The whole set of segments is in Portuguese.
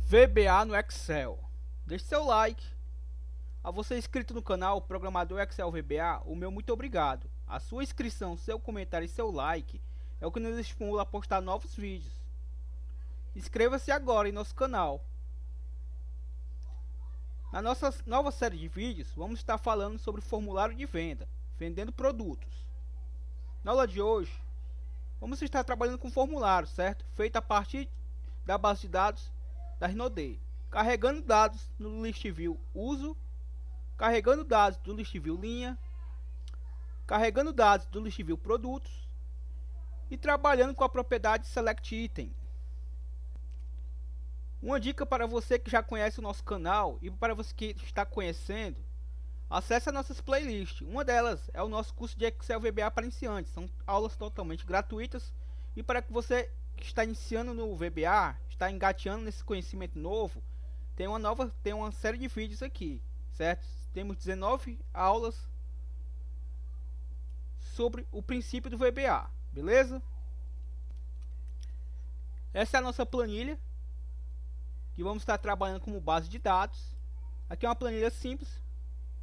VBA no Excel. Deixe seu like. A você inscrito no canal Programador Excel VBA, o meu muito obrigado. A sua inscrição, seu comentário e seu like é o que nos estimula a postar novos vídeos. Inscreva-se agora em nosso canal. Na nossa nova série de vídeos, vamos estar falando sobre formulário de venda, vendendo produtos. Na aula de hoje, vamos estar trabalhando com formulário, certo? Feito a partir da base de dados da Rinode, carregando dados no list view uso, carregando dados do list view linha, carregando dados do list view produtos e trabalhando com a propriedade select item. Uma dica para você que já conhece o nosso canal e para você que está conhecendo, acesse as nossas playlists. Uma delas é o nosso curso de Excel VBA para iniciantes. São aulas totalmente gratuitas e para que você que está iniciando no VBA, está engateando nesse conhecimento novo, tem uma série de vídeos aqui, certo? Temos 19 aulas sobre o princípio do VBA, beleza? Essa é a nossa planilha que vamos estar trabalhando como base de dados. Aqui é uma planilha simples.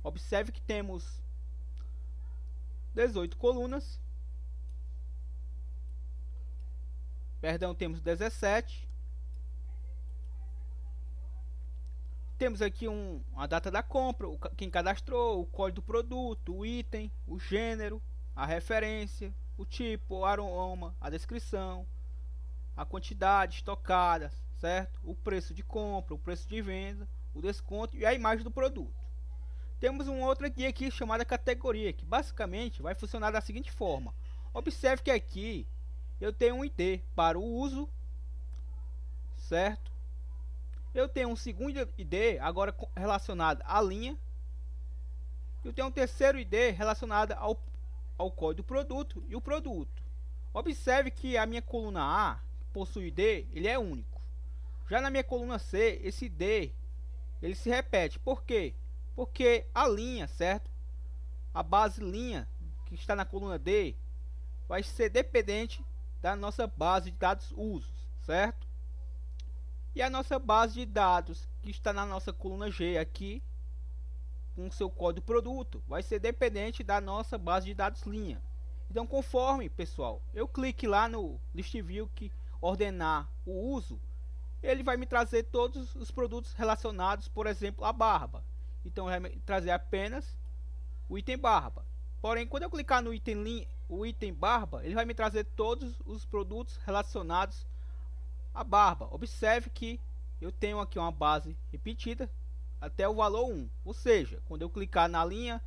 Observe que temos 18 colunas. Perdão, temos 17. Temos aqui a data da compra, quem cadastrou, o código do produto, o item, o gênero, a referência, o tipo, o aroma, a descrição, a quantidade estocada, certo? O preço de compra, o preço de venda, o desconto e a imagem do produto. Temos um outro aqui chamada categoria, que basicamente vai funcionar da seguinte forma. Observe que aqui eu tenho um ID para o uso, certo? Eu tenho um segundo ID agora relacionado à linha. Eu tenho um terceiro ID relacionado ao código do produto e o produto. Observe que a minha coluna A possui ID, ele é único. Já na minha coluna C, esse ID ele se repete. Por quê? Porque a linha, certo? A base linha que está na coluna D vai ser dependente da nossa base de dados usos, certo? E a nossa base de dados que está na nossa coluna G aqui, com o seu código produto, vai ser dependente da nossa base de dados linha. Então, conforme, pessoal, eu clique lá no list view que ordenar o uso, ele vai me trazer todos os produtos relacionados, por exemplo, a barba. Então, vai me trazer apenas o item barba. Porém, quando eu clicar no o item barba, ele vai me trazer todos os produtos relacionados a barba. Observe que eu tenho aqui uma base repetida até o valor 1. Ou seja, quando eu clicar na linha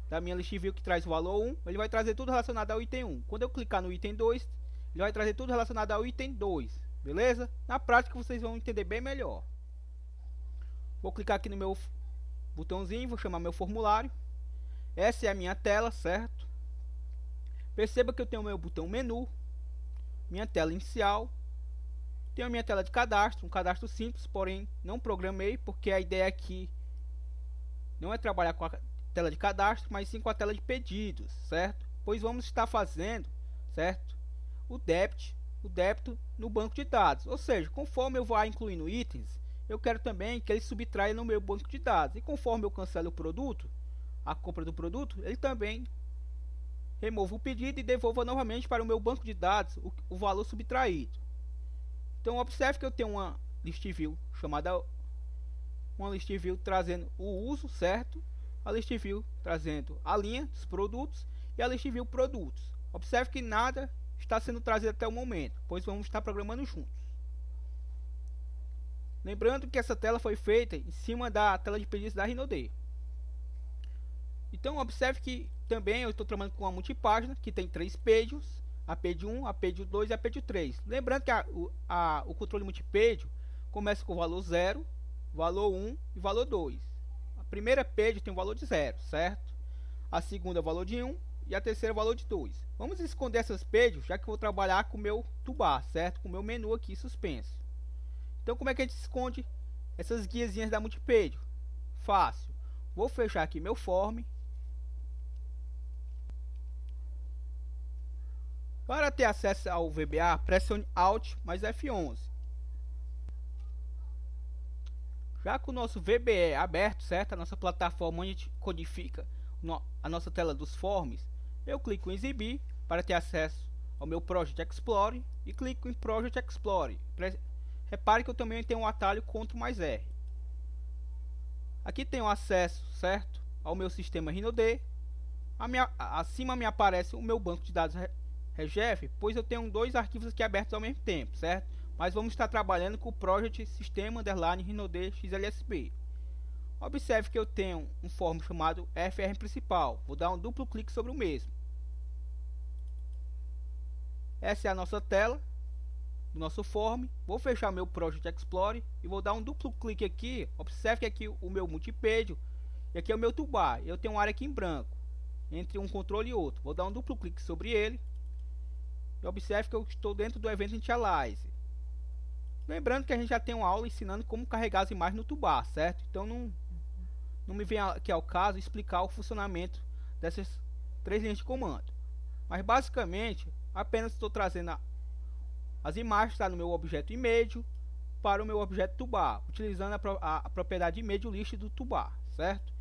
da minha list view que traz o valor 1, ele vai trazer tudo relacionado ao item 1. Quando eu clicar no item 2, ele vai trazer tudo relacionado ao item 2. Beleza? Na prática vocês vão entender bem melhor. Vou clicar aqui no meu botãozinho, vou chamar meu formulário. Essa é a minha tela, certo? Perceba que eu tenho meu botão menu, minha tela inicial. Tenho a minha tela de cadastro, um cadastro simples, porém não programei, porque a ideia aqui não é trabalhar com a tela de cadastro, mas sim com a tela de pedidos, certo? Pois vamos estar fazendo, certo? O débito no banco de dados, ou seja, conforme eu vou incluindo itens, eu quero também que ele subtraia no meu banco de dados, e conforme eu cancelo o produto, a compra do produto, ele também remova o pedido e devolva novamente para o meu banco de dados o valor subtraído. Então observe que eu tenho uma list view trazendo o uso, certo? A list view trazendo a linha dos produtos e a list view produtos. Observe que nada está sendo trazido até o momento, pois vamos estar programando juntos. Lembrando que essa tela foi feita em cima da tela de pedidos da Rinode. Então observe que também eu estou trabalhando com uma multipágina que tem 3 pages. A page 1, a page 2 e a page 3. Lembrando que o controle multipage começa com o valor 0, valor 1 e valor 2. A primeira page tem o valor de 0, certo? A segunda é o valor de 1 e a terceira é o valor de 2. Vamos esconder essas pages, já que eu vou trabalhar com o meu toolbar, certo? Com o meu menu aqui suspenso. Então, como é que a gente esconde essas guiazinhas da multipage? Fácil. Vou fechar aqui meu form. Para ter acesso ao VBA, pressione Alt mais F11. Já com o nosso VBE aberto, certo? A nossa plataforma onde a gente codifica a nossa tela dos forms, eu clico em exibir para ter acesso ao meu Project Explorer e clico em Project Explorer. Repare que eu também tenho um atalho Ctrl+R. Aqui tenho acesso, certo, ao meu sistema Rhino-D. Acima me aparece o meu banco de dados Regef, pois eu tenho dois arquivos aqui abertos ao mesmo tempo, certo? Mas vamos estar trabalhando com o Project Sistema Rhino-D XLSB. Observe que eu tenho um form chamado FR principal. Vou dar um duplo clique sobre o mesmo. Essa é a nossa tela do nosso form. Vou fechar meu Project Explorer e vou dar um duplo clique aqui. Observe que aqui o meu multipage e aqui é o meu toolbar. Eu tenho uma área aqui em branco entre um controle e outro. Vou dar um duplo clique sobre ele e observe que eu estou dentro do Event Initialize. Lembrando que a gente já tem uma aula ensinando como carregar as imagens no toolbar, certo? Então não me vem aqui ao caso explicar o funcionamento dessas três linhas de comando. Mas basicamente apenas estou trazendo as imagens no meu objeto image para o meu objeto toolbar, utilizando a propriedade image list do toolbar, certo?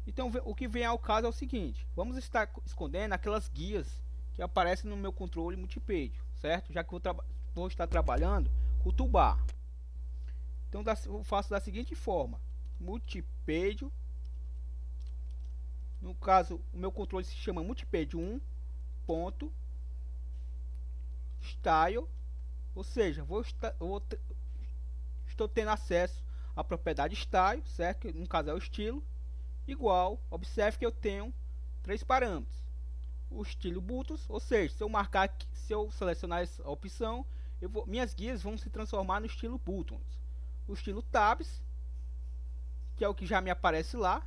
Então o que vem ao caso é o seguinte: vamos estar escondendo aquelas guias que aparecem no meu controle multipage, certo? Já que eu vou estar trabalhando com o toolbar. Então eu faço da seguinte forma: multipage, no caso o meu controle se chama multipage1 ponto style, ou seja, estou tendo acesso à propriedade style, certo? Que no caso é o estilo, igual. Observe que eu tenho três parâmetros: o estilo buttons, ou seja, se eu marcar aqui, se eu selecionar essa opção, minhas guias vão se transformar no estilo buttons. O estilo tabs, que é o que já me aparece lá,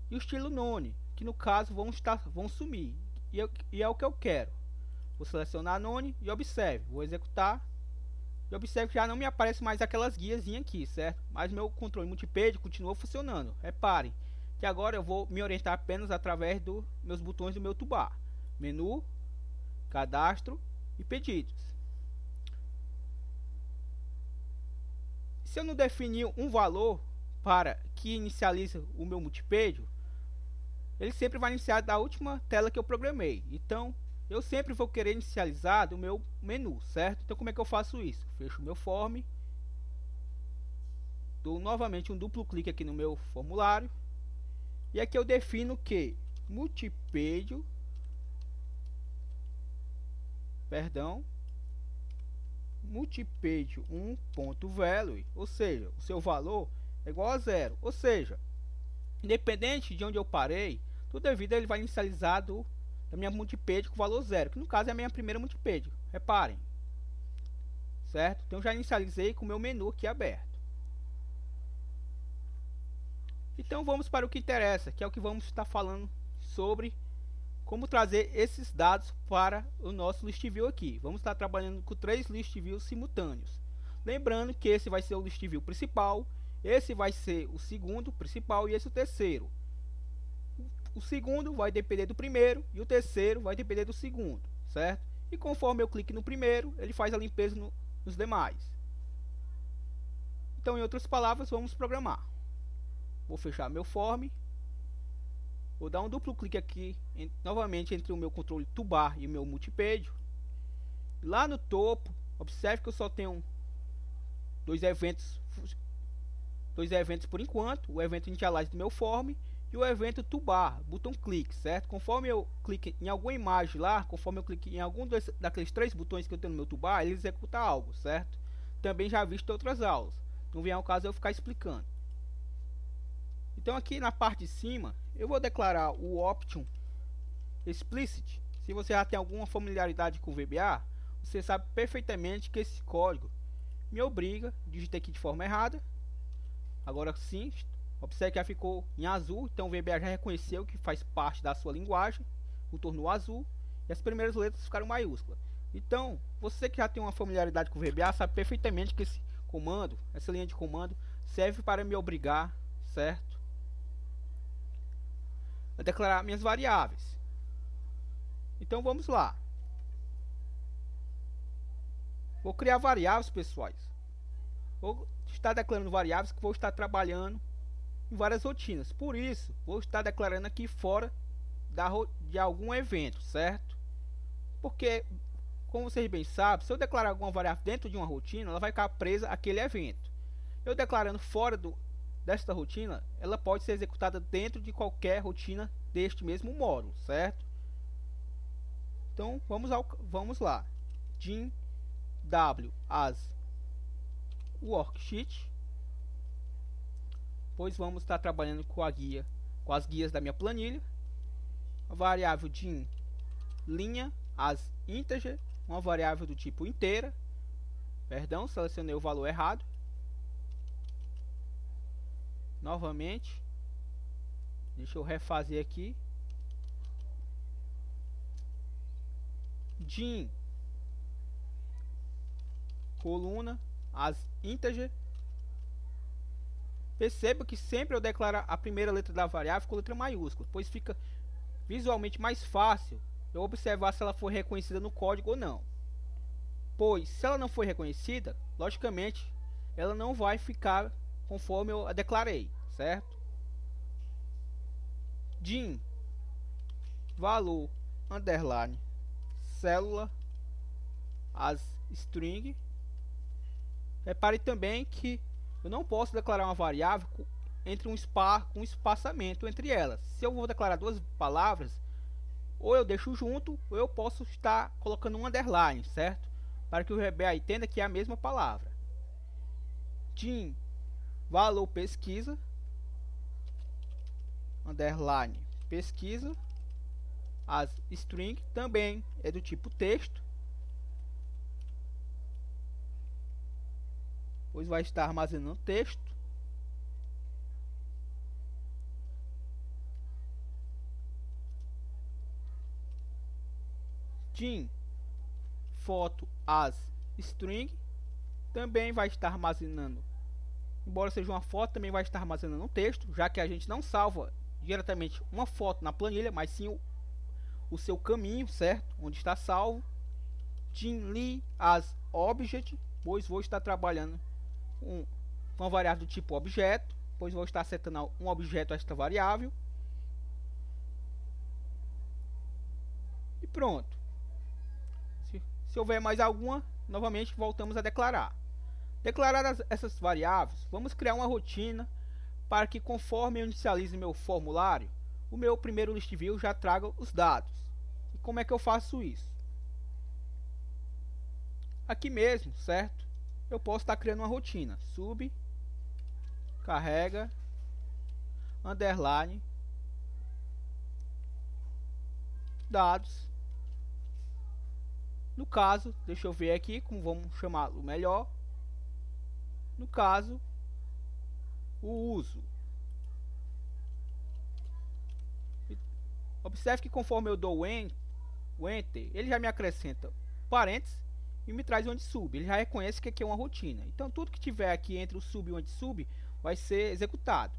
e o estilo none, que no caso vão sumir, e é o que eu quero. Vou selecionar none e observe, vou executar e observe que já não me aparece mais aquelas guias aqui, certo? Mas meu controle multipage continua funcionando. Reparem que agora eu vou me orientar apenas através dos meus botões do meu toolbar: menu, cadastro e pedidos. Se eu não definir um valor para que inicialize o meu multipage, ele sempre vai iniciar da última tela que eu programei. Então eu sempre vou querer inicializar do meu menu, certo? Então como é que eu faço isso? Fecho o meu form, dou novamente um duplo clique aqui no meu formulário e aqui eu defino que multipage, multipage 1.value, ou seja, o seu valor é igual a 0, ou seja, independente de onde eu parei, tudo devido ele vai inicializar da minha multipage com valor 0, que no caso é a minha primeira multipage. Reparem, certo? Então já inicializei com o meu menu aqui aberto. Então vamos para o que interessa, que é o que vamos estar falando sobre como trazer esses dados para o nosso list view aqui. Vamos estar trabalhando com 3 list views simultâneos. Lembrando que esse vai ser o list view principal, esse vai ser o segundo principal e esse o terceiro. O segundo vai depender do primeiro e o terceiro vai depender do segundo, certo? E conforme eu clique no primeiro, ele faz a limpeza nos demais. Então, em outras palavras, vamos programar. Vou fechar meu form. Vou dar um duplo clique aqui, novamente entre o meu controle toolbar e o meu multipage. Lá no topo, observe que eu só tenho dois eventos por enquanto: o evento initialize do meu form e o evento toolbar, botão clique, certo? Conforme eu clique em alguma imagem lá, conforme eu clique em algum daqueles 3 botões que eu tenho no meu toolbar, ele executa algo, certo? Também já visto em outras aulas, não vem ao caso eu ficar explicando. Então aqui na parte de cima eu vou declarar o option explicit. Se você já tem alguma familiaridade com o VBA, você sabe perfeitamente que esse código me obriga, digitei aqui de forma errada. Agora sim, observe que já ficou em azul, então o VBA já reconheceu que faz parte da sua linguagem, o tornou azul e as primeiras letras ficaram maiúsculas. Então, você que já tem uma familiaridade com o VBA sabe perfeitamente que esse comando, essa linha de comando, serve para me obrigar, certo, a declarar minhas variáveis. Então vamos lá. Vou criar variáveis, pessoais. Vou estar declarando variáveis que vou estar trabalhando em várias rotinas. Por isso, vou estar declarando aqui fora de algum evento, certo? Porque, como vocês bem sabem, se eu declarar alguma variável dentro de uma rotina, ela vai ficar presa àquele evento. Eu declarando fora desta rotina, ela pode ser executada dentro de qualquer rotina deste mesmo módulo, certo? Então, vamos lá. Din w as worksheet, pois vamos estar trabalhando com as guias da minha planilha. A variável din linha as integer, uma variável do tipo inteira. Perdão, selecionei o valor errado. Novamente, deixa eu refazer aqui. Din coluna as integer. Perceba que sempre eu declaro a primeira letra da variável com letra maiúscula, pois fica visualmente mais fácil eu observar se ela foi reconhecida no código ou não. Pois se ela não foi reconhecida, logicamente ela não vai ficar conforme eu a declarei, certo? Din valor underline célula as string. Repare também que eu não posso declarar uma variável entre um espaçamento entre elas. Se eu vou declarar duas palavras, ou eu deixo junto, ou eu posso estar colocando um underline, certo? Para que o VBA entenda que é a mesma palavra. Din valor pesquisa underline pesquisa as string também é do tipo texto, pois vai estar armazenando texto. Din foto as string também vai estar armazenando, embora seja uma foto, também vai estar armazenando um texto, já que a gente não salva diretamente uma foto na planilha, mas sim o seu caminho, certo? Onde está salvo. Din li as object, pois vou estar trabalhando com uma variável do tipo objeto, pois vou estar setando um objeto a esta variável. E pronto. Se houver mais alguma, novamente voltamos a declarar. Declaradas essas variáveis, vamos criar uma rotina para que, conforme eu inicialize meu formulário, o meu primeiro list view já traga os dados. E como é que eu faço isso? Aqui mesmo, certo? Eu posso estar criando uma rotina. Sub, carrega, underline, dados. No caso, deixa eu ver aqui como vamos chamá-lo melhor. No caso, o uso. Observe que conforme eu dou o enter, ele já me acrescenta parênteses e me traz onde sub. Ele já reconhece que aqui é uma rotina. Então tudo que tiver aqui entre o sub e o onde sub vai ser executado.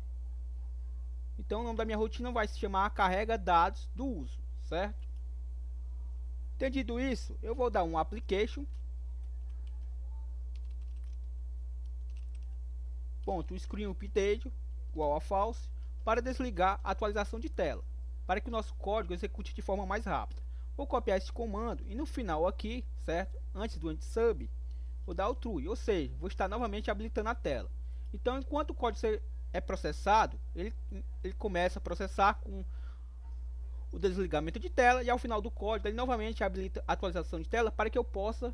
Então o nome da minha rotina vai se chamar carrega dados do uso, certo? Entendido isso, eu vou dar um application ponto screen update igual a false para desligar a atualização de tela, para que o nosso código execute de forma mais rápida. Vou copiar esse comando e no final aqui, certo? Antes do sub, vou dar o true, ou seja, vou estar novamente habilitando a tela. Então, enquanto o código é processado, ele começa a processar com o desligamento de tela e ao final do código ele novamente habilita a atualização de tela para que eu possa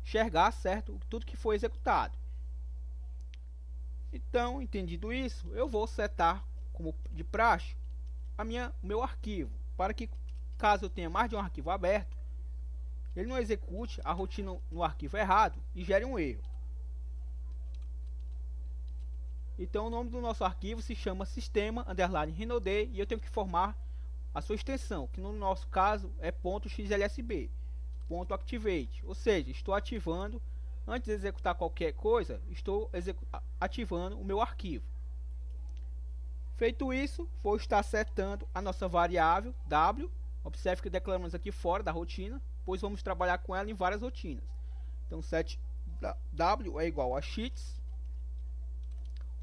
enxergar, certo, tudo que foi executado. Então, entendido isso, eu vou setar como de praxe o meu arquivo, para que caso eu tenha mais de um arquivo aberto, ele não execute a rotina no arquivo errado e gere um erro. Então o nome do nosso arquivo se chama sistema_renode e eu tenho que formar a sua extensão, que no nosso caso é .xlsb, .activate, ou seja, estou ativando, antes de executar qualquer coisa, estou ativando o meu arquivo. Feito isso, vou estar setando a nossa variável w. Observe que declaramos aqui fora da rotina, pois vamos trabalhar com ela em várias rotinas. Então set w é igual a sheets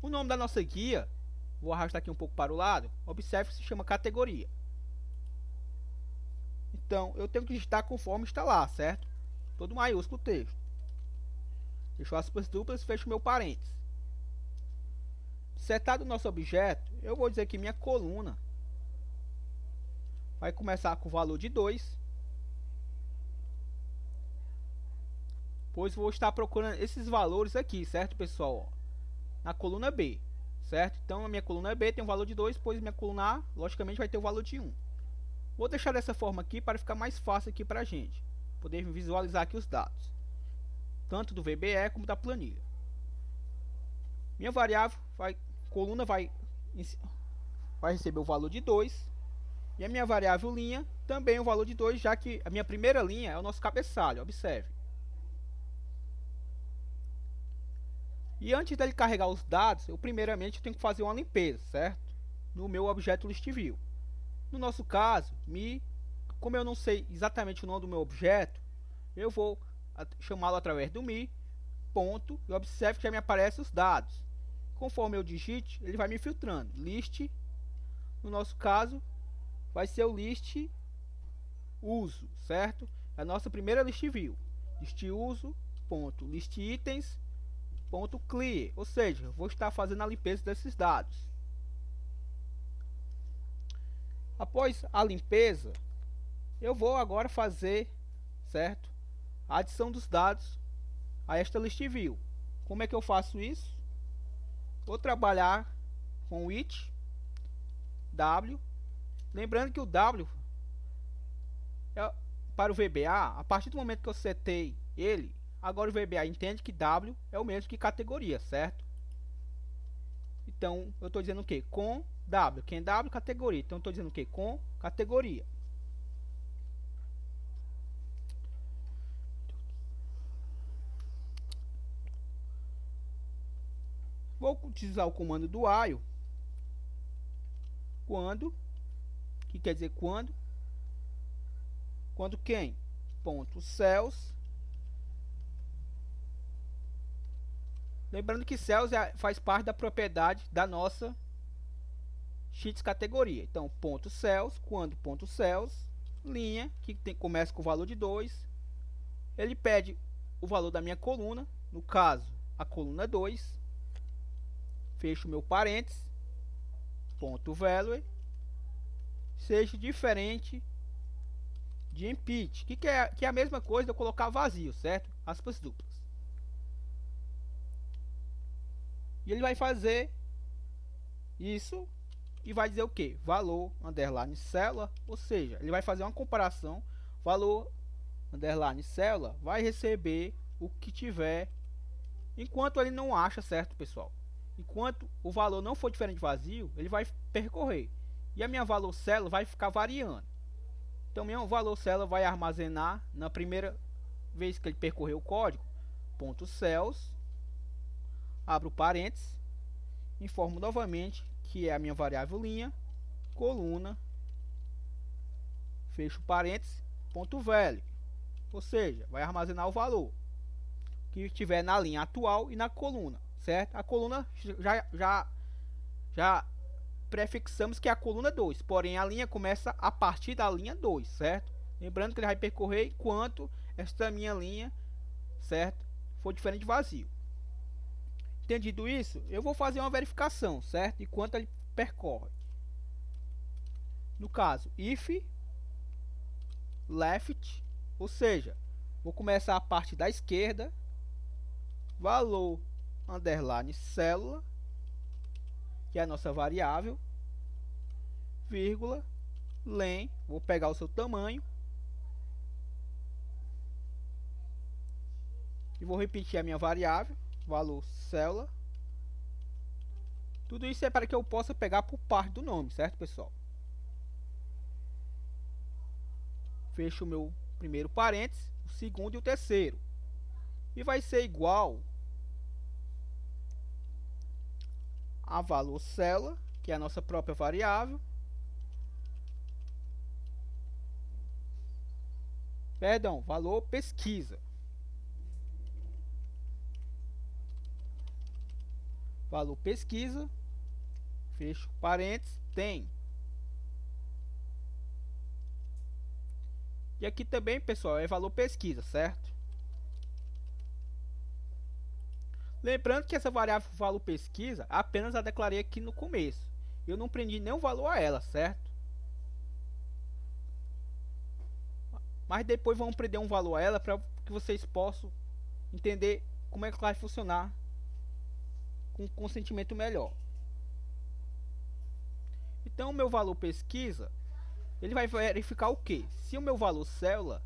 O nome da nossa guia, vou arrastar aqui um pouco para o lado, observe que se chama categoria. Então, eu tenho que digitar conforme está lá, certo? Todo maiúsculo o texto. Fecho aspas duplas e fecho meu parênteses. Setado o nosso objeto, eu vou dizer que minha coluna vai começar com o valor de 2, pois vou estar procurando esses valores aqui, certo, pessoal? Na coluna B, certo? Então, a minha coluna B tem um valor de 2, pois minha coluna A, logicamente, vai ter o valor de 1. Vou deixar dessa forma aqui para ficar mais fácil aqui para a gente poder visualizar aqui os dados, tanto do VBE como da planilha. Minha variável, coluna vai receber o valor de 2, e a minha variável linha também o valor de 2, já que a minha primeira linha é o nosso cabeçalho, observe. E antes dele carregar os dados, eu primeiramente tenho que fazer uma limpeza, certo? No meu objeto ListView. No nosso caso, como eu não sei exatamente o nome do meu objeto, eu vou chamá-lo através do me, ponto, e observe que já me aparecem os dados. Conforme eu digite, ele vai me filtrando. List, no nosso caso, vai ser o list uso, certo? É a nossa primeira ListView. List uso, ponto, list itens, ponto clear, ou seja, eu vou estar fazendo a limpeza desses dados. Após a limpeza, eu vou agora fazer, certo, a adição dos dados a esta ListView. Como é que eu faço isso? Vou trabalhar com o it w, lembrando que o w é para o VBA. A partir do momento que eu setei ele, agora o VBA entende que w é o mesmo que categoria, certo? Então eu estou dizendo o que? Com w, quem w categoria, então estou dizendo o que? Com categoria. Vou utilizar o comando do while, que quer dizer quando quem? Ponto cells. Lembrando que cells faz parte da propriedade da nossa sheets categoria. Então, ponto cells, quando ponto cells, linha, que começa com o valor de 2. Ele pede o valor da minha coluna, no caso, a coluna 2. Fecho meu parênteses, ponto value, seja diferente de empty, que é a mesma coisa de eu colocar vazio, certo? Aspas duplas. E ele vai fazer isso e vai dizer o que? Valor underline célula, ou seja, ele vai fazer uma comparação. Valor underline célula vai receber o que tiver, enquanto ele não acha, certo, pessoal? Enquanto o valor não for diferente de vazio, ele vai percorrer. E a minha valor célula vai ficar variando. Então, meu valor célula vai armazenar na primeira vez que ele percorrer o código, ponto cells, abro parênteses, informo novamente que é a minha variável linha, coluna, fecho parênteses, ponto value. Ou seja, vai armazenar o valor que estiver na linha atual e na coluna, certo? A coluna já prefixamos que é a coluna 2, porém a linha começa a partir da linha 2, certo? Lembrando que ele vai percorrer enquanto esta minha linha, certo, for diferente de vazio. Entendido isso, eu vou fazer uma verificação, certo? Enquanto ele percorre. No caso, if left, ou seja, vou começar a parte da esquerda, valor underline célula, que é a nossa variável, vírgula, len, vou pegar o seu tamanho e vou repetir a minha variável, valor célula. Tudo isso é para que eu possa pegar por parte do nome, certo, pessoal? Fecho o meu primeiro parênteses, o segundo e o terceiro, e vai ser igual a valor célula, que é a nossa própria variável, valor pesquisa. valor pesquisa, fecho parênteses, tem. E aqui também, pessoal, é valor pesquisa, certo? Lembrando que essa variável valor pesquisa apenas a declarei aqui no começo. Eu não prendi nenhum valor a ela, certo? Mas depois vamos prender um valor a ela para que vocês possam entender como é que vai funcionar com consentimento melhor. Então, o meu valor pesquisa, ele vai verificar o que? Se o meu valor célula,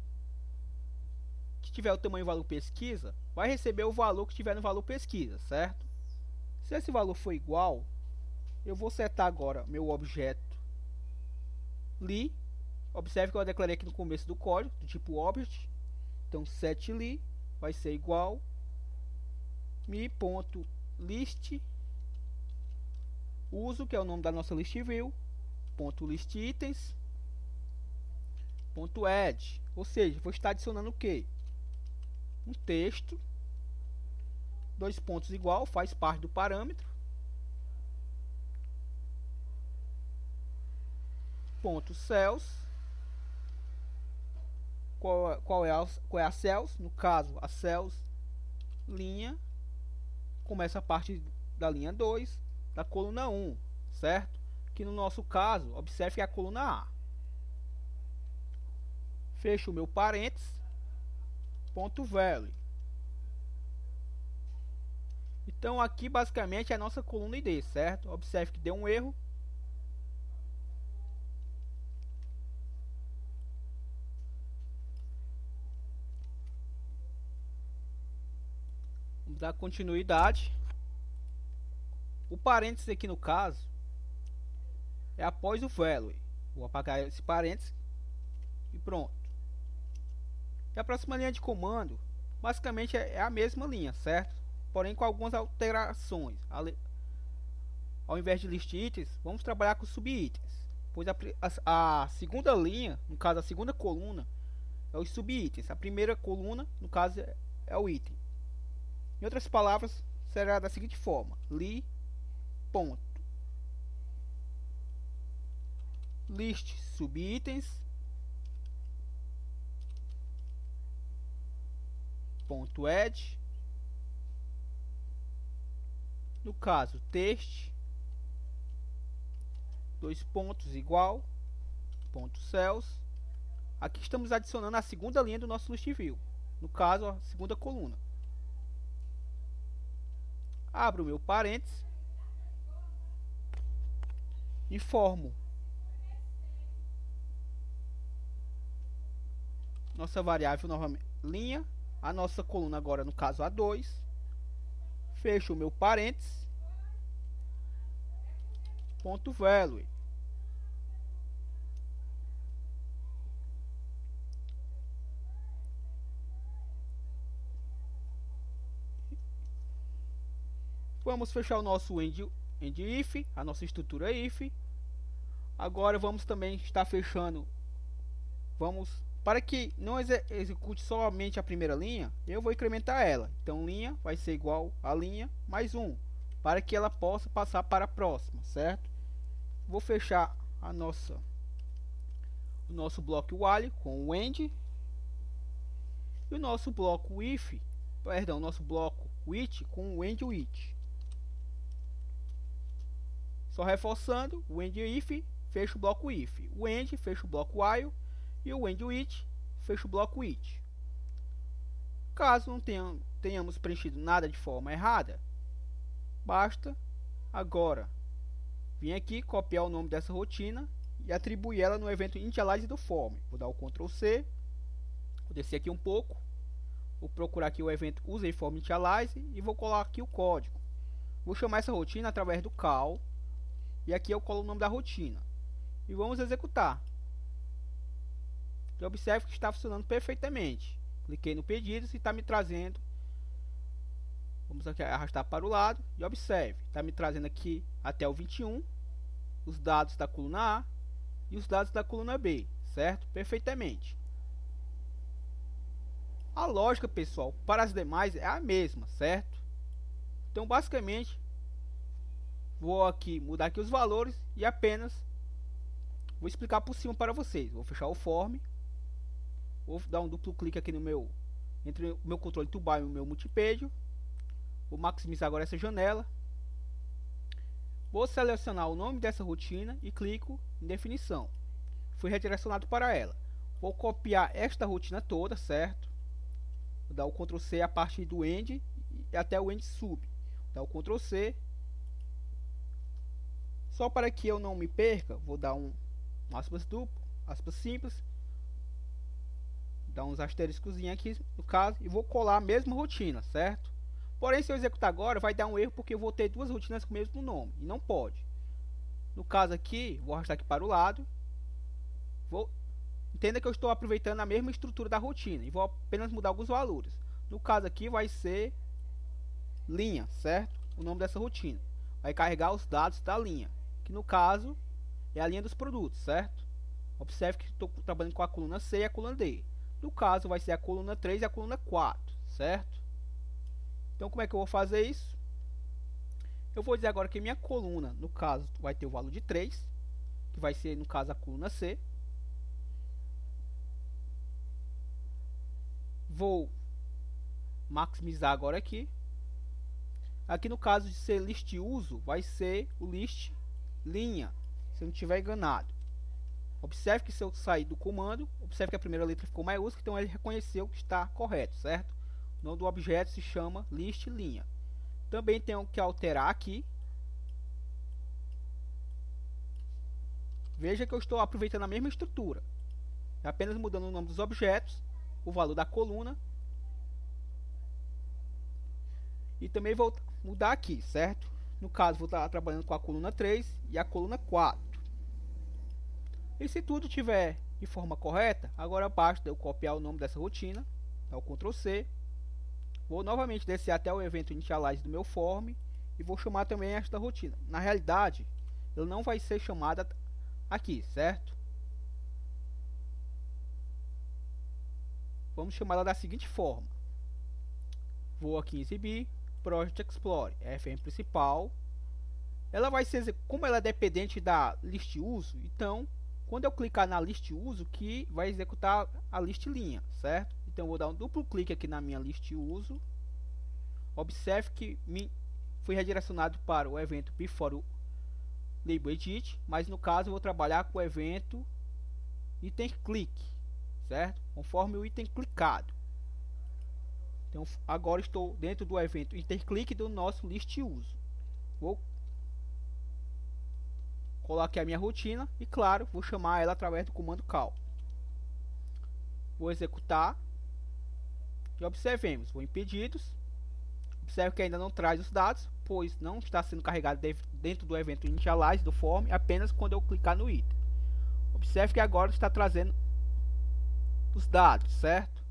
que tiver o tamanho valor pesquisa, vai receber o valor que tiver no valor pesquisa, certo? Se esse valor for igual, eu vou setar agora meu objeto li. Observe que eu declarei aqui no começo do código, do tipo object. Então, setLi vai ser igual mi.list uso, que é o nome da nossa list view, .list itens, .add, ou seja, vou estar adicionando o que? Um texto, dois pontos igual, faz parte do parâmetro, ponto cells, qual é a cells? No caso, a cells linha, começa a parte da linha 2, da coluna 1, certo? Que no nosso caso, observe que é a coluna A. Fecho o meu parênteses, ponto value. Então aqui basicamente é a nossa coluna ID, certo? Observe que deu um erro. Vamos dar continuidade. O parênteses aqui no caso é após o value. Vou apagar esse parênteses e pronto. E a próxima linha de comando basicamente é a mesma linha, certo? Porém com algumas alterações. Ao invés de list itens, vamos trabalhar com subitens, pois a segunda linha, no caso a segunda coluna, é os subitens. A primeira coluna, no caso, é o item. Em outras palavras, será da seguinte forma: li ponto list subitens ponto add, no caso text, dois pontos igual, ponto cells. Aqui estamos adicionando a segunda linha do nosso list view, no caso a segunda coluna. Abro o meu parênteses, informo nossa variável novamente linha, a nossa coluna agora no caso A2, fecho o meu parênteses, ponto value. Vamos fechar o nosso end if, a nossa estrutura if. Agora vamos também estar fechando, para que não execute somente a primeira linha, eu vou incrementar ela. Então linha vai ser igual a linha mais 1, para que ela possa passar para a próxima, certo? Vou fechar o nosso bloco while com o end, e o nosso bloco nosso bloco with com o end with. Só reforçando, o end if fecha o bloco if, o end fecha o bloco while e o end with fecha o bloco with. Caso não tenhamos preenchido nada de forma errada, basta agora vir aqui, copiar o nome dessa rotina e atribuir ela no evento initialize do form. Vou dar o Ctrl C, vou descer aqui um pouco, vou procurar aqui o evento useForm initialize e vou colar aqui o código. Vou chamar essa rotina através do call e aqui eu colo o nome da rotina e vamos executar. E observe que está funcionando perfeitamente. Cliquei no pedidos e está me trazendo. Vamos aqui arrastar para o lado e observe, está me trazendo aqui até o 21 os dados da coluna A e os dados da coluna B, certo? Perfeitamente. A lógica, pessoal, para as demais é a mesma, certo? Então basicamente Vou aqui mudar aqui os valores e apenas vou explicar por cima para vocês. Vou fechar o form, vou dar um duplo clique aqui no meu, entre o meu controle tubar e o meu multipédio. Vou maximizar agora essa janela. Vou selecionar o nome dessa rotina e clico em definição. Fui redirecionado para ela. Vou copiar esta rotina toda, certo? Vou dar o Ctrl C a partir do end e até o end sub. Vou dar o Ctrl C. Só para que eu não me perca, vou dar um aspas duplo, aspas simples. Dar uns asteriscos aqui no caso e vou colar a mesma rotina, certo? Porém, se eu executar agora, vai dar um erro porque eu vou ter duas rotinas com o mesmo nome e não pode. No caso aqui, vou arrastar aqui para o lado. Entenda que eu estou aproveitando a mesma estrutura da rotina e vou apenas mudar alguns valores. No caso aqui vai ser linha, certo? O nome dessa rotina vai carregar os dados da linha, que no caso é a linha dos produtos, certo? Observe que estou trabalhando com a coluna C e a coluna D. No caso vai ser a coluna 3 e a coluna 4, certo? Então como é que eu vou fazer isso? Eu vou dizer agora que minha coluna, no caso, vai ter o valor de 3, que vai ser no caso a coluna C. Vou maximizar agora aqui. Aqui no caso de ser list uso, vai ser o list linha, se eu não estiver enganado. Observe que se eu sair do comando, observe que a primeira letra ficou maiúscula, então ele reconheceu que está correto, certo? O nome do objeto se chama list linha. Também tenho que alterar aqui. Veja que eu estou aproveitando a mesma estrutura, apenas mudando o nome dos objetos, o valor da coluna. E também vou mudar aqui, certo? No caso, vou estar trabalhando com a coluna 3 e a coluna 4. E se tudo estiver de forma correta, agora basta eu copiar o nome dessa rotina, dar o Ctrl C. Vou novamente descer até o evento initialize do meu form e vou chamar também esta rotina. Na realidade, ele não vai ser chamada aqui, certo? Vamos chamá-la da seguinte forma. Vou aqui em exibir, Project Explorer, FM principal. Ela vai ser, como ela é dependente da list uso, então quando eu clicar na list uso, que vai executar a list linha, certo? Então eu vou dar um duplo clique aqui na minha list uso. Observe que fui redirecionado para o evento before label edit, mas no caso eu vou trabalhar com o evento item click, certo? Conforme o item clicado. Então agora estou dentro do evento interclick do nosso list uso. Vou colocar a minha rotina e claro, vou chamar ela através do comando call. Vou executar e observemos, vou em pedidos. Observe que ainda não traz os dados, pois não está sendo carregado dentro do evento initialize do form, apenas quando eu clicar no item. Observe que agora está trazendo os dados, certo?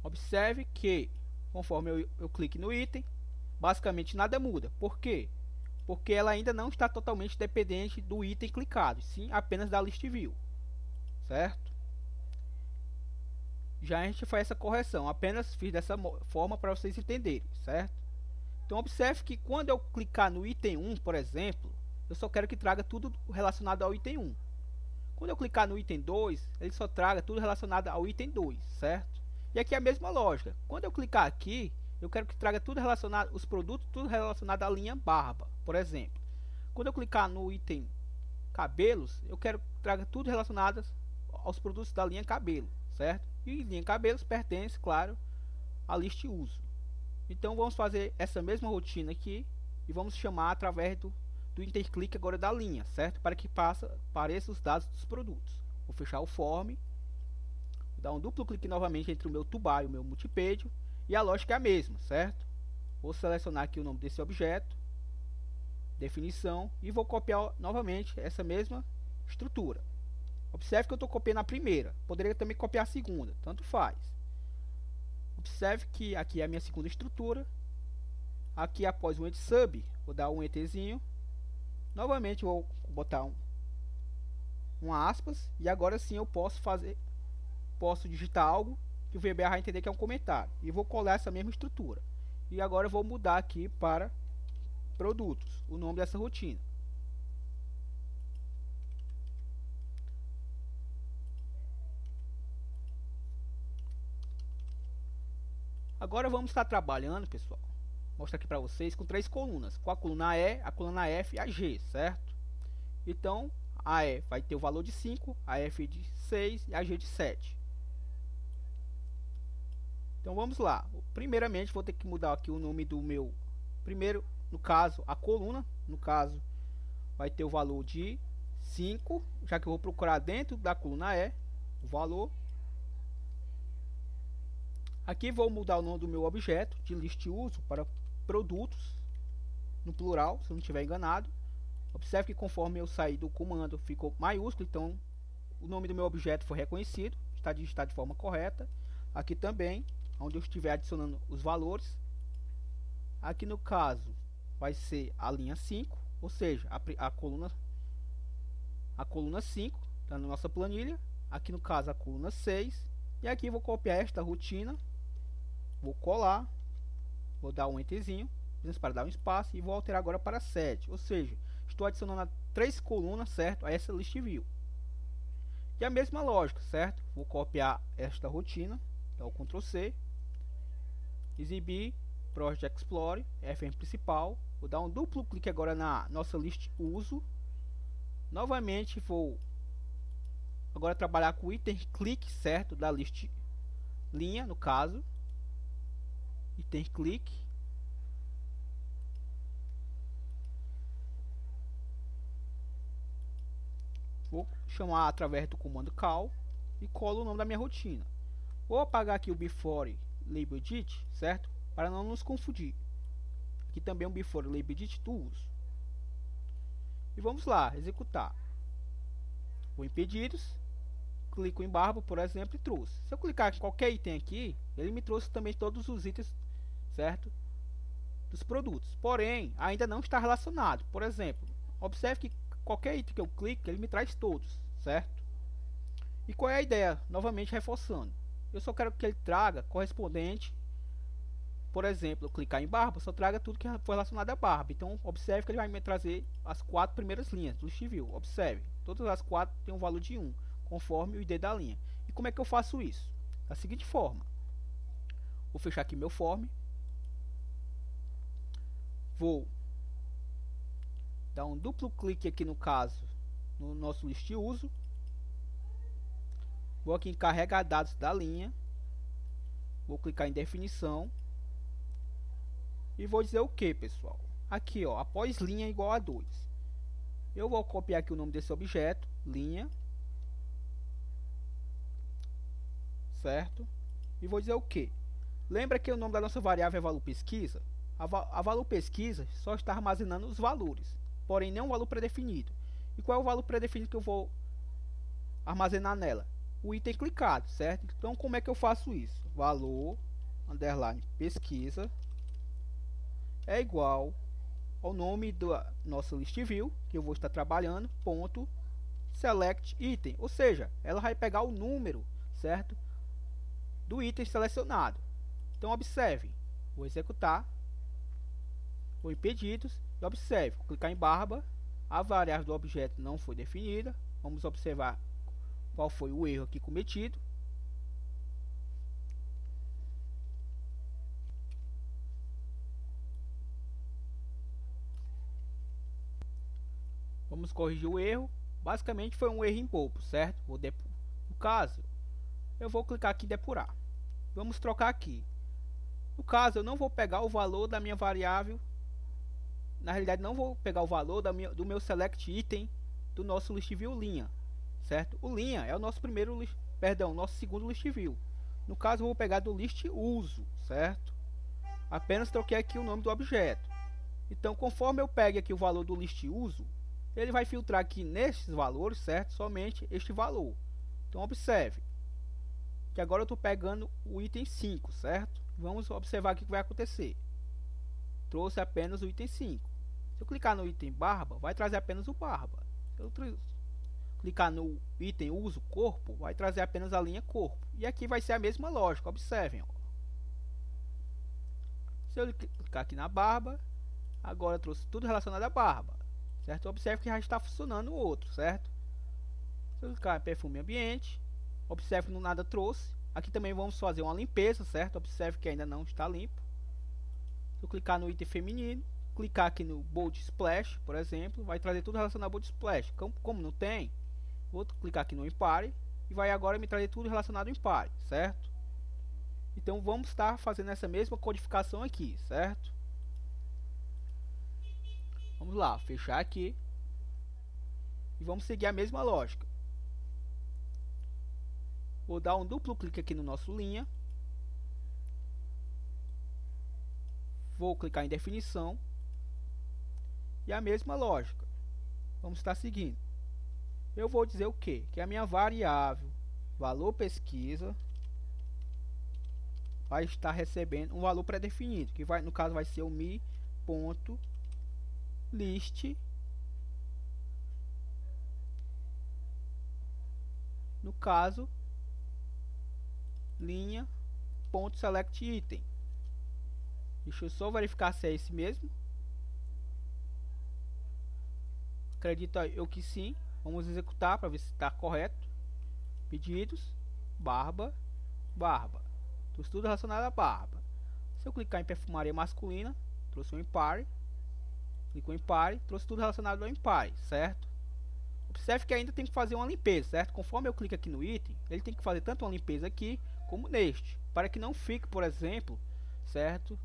Observe que conforme eu clique no item, basicamente nada muda. Por quê? Porque ela ainda não está totalmente dependente do item clicado, sim apenas da list view, certo? Já a gente faz essa correção, apenas fiz dessa forma para vocês entenderem, certo? Então observe que quando eu clicar no item 1, por exemplo, eu só quero que traga tudo relacionado ao item 1. Quando eu clicar no item 2, ele só traga tudo relacionado ao item 2, certo? E aqui é a mesma lógica. Quando eu clicar aqui, eu quero que traga tudo relacionado, os produtos, tudo relacionado à linha barba, por exemplo. Quando eu clicar no item cabelos, eu quero que traga tudo relacionado aos produtos da linha cabelo, certo? E linha cabelos pertence, claro, à list uso. Então vamos fazer essa mesma rotina aqui e vamos chamar através do interclick agora da linha, certo? Para que apareça os dados dos produtos. Vou fechar o form, vou dar um duplo clique novamente entre o meu tubar e o meu multipédio e a lógica é a mesma, certo? Vou selecionar aqui o nome desse objeto, definição, e vou copiar novamente essa mesma estrutura. Observe que eu estou copiando a primeira, poderia também copiar a segunda, tanto faz. Observe que aqui é a minha segunda estrutura. Aqui após o enter sub, vou dar um enterzinho. Novamente vou botar um aspas e agora sim eu posso digitar algo que o VBA vai entender que é um comentário e vou colar essa mesma estrutura. E agora eu vou mudar aqui para produtos, o nome dessa rotina. Agora vamos estar trabalhando, pessoal. Mostrar aqui para vocês com 3 colunas, com a coluna E, a coluna F e a G, certo? Então, a E vai ter o valor de 5, a F de 6 e a G de 7. Então vamos lá. Primeiramente vou ter que mudar aqui o nome do meu... Primeiro, no caso, a coluna, no caso, vai ter o valor de 5, já que eu vou procurar dentro da coluna E, o valor. Aqui vou mudar o nome do meu objeto de list uso para produtos, no plural, se eu não estiver enganado. Observe que conforme eu sair do comando ficou maiúsculo, então o nome do meu objeto foi reconhecido, está digitado de forma correta. Aqui também, onde eu estiver adicionando os valores. Aqui no caso vai ser a linha 5, ou seja, a coluna 5 está na nossa planilha. Aqui no caso a coluna 6, e aqui vou copiar esta rotina, vou colar, vou dar um enterzinho para dar um espaço e vou alterar agora para 7, ou seja, estou adicionando 3 colunas, certo, a essa list view. E a mesma lógica, certo? Vou copiar esta rotina, dá o Ctrl C, exibir, Project Explorer, FM principal, vou dar um duplo clique agora na nossa list uso. Novamente vou agora trabalhar com o item clique, certo, da list linha, no caso, item clique. Vou chamar através do comando call e colo o nome da minha rotina. Vou apagar aqui o before label edit, certo? Para não nos confundir. Aqui também um before label edit tools. E vamos lá, executar. Vou em pedidos, clico em barba, por exemplo, e trouxe. Se eu clicar em qualquer item aqui, ele me trouxe também todos os itens, certo? Dos produtos. Porém, ainda não está relacionado. Por exemplo, observe que qualquer item que eu clique, ele me traz todos, certo? E qual é a ideia? Novamente reforçando. Eu só quero que ele traga correspondente. Por exemplo, eu clicar em barba, só traga tudo que foi relacionado a barba. Então, observe que ele vai me trazer as 4 primeiras linhas do list view. Observe, todas as 4 têm um valor de 1, conforme o ID da linha. E como é que eu faço isso? Da seguinte forma. Vou fechar aqui meu form. Vou dar um duplo clique aqui no caso, no nosso list uso. Vou aqui em carregar dados da linha. Vou clicar em definição. E vou dizer o que, pessoal? Aqui, ó, após linha igual a 2. Eu vou copiar aqui o nome desse objeto, linha. Certo? E vou dizer o que? Lembra que o nome da nossa variável é valor pesquisa? A valor pesquisa só está armazenando os valores, porém não um valor predefinido. E qual é o valor predefinido que eu vou armazenar nela? O item clicado, certo? Então como é que eu faço isso? Valor, underline, pesquisa, é igual ao nome da nossa list view, que eu vou estar trabalhando, ponto, select item. Ou seja, ela vai pegar o número, certo? Do item selecionado. Então observe, vou executar, vou em pedidos, e observe, vou clicar em barba, a variável do objeto não foi definida. Vamos observar qual foi o erro aqui cometido. Vamos corrigir o erro. Basicamente foi um erro em bobo, certo? No caso, eu vou clicar aqui em depurar. Vamos trocar aqui. No caso, eu não vou pegar o valor da minha variável. Na realidade, não vou pegar o valor do meu select item do nosso list view linha, certo? O linha é o nosso nosso segundo list view. No caso, eu vou pegar do list uso, certo? Apenas troquei aqui o nome do objeto. Então, conforme eu pegue aqui o valor do list uso, ele vai filtrar aqui nesses valores, certo? Somente este valor. Então observe que agora eu estou pegando o item 5, certo? Vamos observar aqui o que vai acontecer. Trouxe apenas o item 5. Se eu clicar no item barba, vai trazer apenas o barba. Se eu clicar no item uso corpo, vai trazer apenas a linha corpo. E aqui vai ser a mesma lógica, observem. Ó. Se eu clicar aqui na barba, Agora eu trouxe tudo relacionado à barba, certo? Observe que já está funcionando o outro, certo? Se eu clicar em perfume ambiente, observe que no nada trouxe. Aqui também vamos fazer uma limpeza, certo? Observe que ainda não está limpo. Se eu clicar no item feminino, clicar aqui no Bold Splash, por exemplo, vai trazer tudo relacionado ao Bold Splash. Como não tem, vou clicar aqui no Impare e vai agora me trazer tudo relacionado ao Impare, certo? Então vamos estar fazendo essa mesma codificação aqui, certo? Vamos lá, fechar aqui e vamos seguir a mesma lógica. Vou dar um duplo clique aqui no nosso linha. Vou clicar em definição. E a mesma lógica. Vamos estar seguindo. Eu vou dizer o que? Que a minha variável valor pesquisa vai estar recebendo um valor pré-definido, que vai, no caso vai ser o mi.list, no caso linha.selectItem. Deixa eu só verificar se é esse mesmo. Acredito eu que sim. Vamos executar para ver se está correto. Pedidos, barba. Trouxe tudo relacionado à barba. Se eu clicar em perfumaria masculina, trouxe um Impare. Clicou em Impare, trouxe tudo relacionado ao Impare, certo? Observe que ainda tem que fazer uma limpeza, certo? Conforme eu clico aqui no item, ele tem que fazer tanto uma limpeza aqui como neste, para que não fique, por exemplo, certo?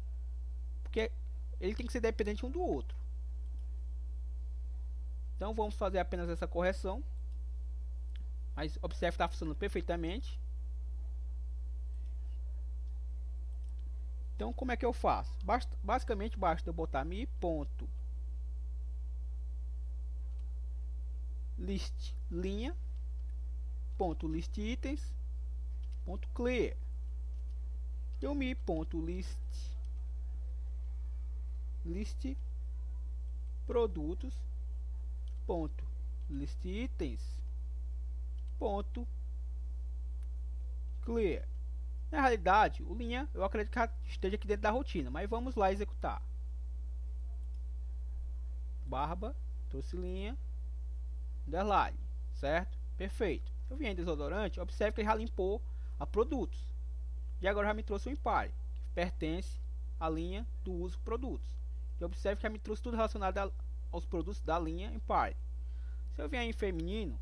Porque ele tem que ser dependente um do outro. Então vamos fazer apenas essa correção. Mas observe que está funcionando perfeitamente. Então como é que eu faço? Basicamente basta eu botar mi.list linha .list itens .clear e o mi.list produtos .list itens .clear. Na realidade, o linha eu acredito que esteja aqui dentro da rotina, mas vamos lá executar. Barba, trouxe linha, underline, certo? Perfeito. Eu vim em desodorante, observe que ele já limpou a produtos. E agora já me trouxe o Impare, que pertence à linha do uso produtos. E observe que já me trouxe tudo relacionado aos produtos da linha Impare. Se eu vier em feminino,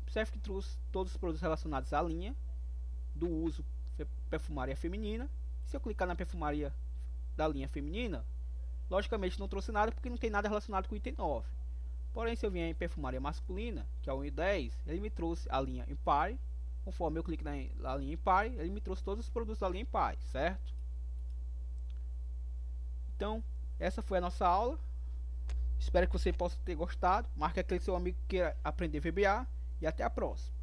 observe que trouxe todos os produtos relacionados à linha do uso perfumaria feminina. Se eu clicar na perfumaria da linha feminina, logicamente não trouxe nada porque não tem nada relacionado com o item 9. Porém, se eu vier em perfumaria masculina, que é o item 10, ele me trouxe a linha Impare. Conforme eu clico na linha Impare, ele me trouxe todos os produtos da linha Impare, certo? Então, essa foi a nossa aula. Espero que você possa ter gostado. Marque aquele seu amigo que queira aprender VBA e até a próxima.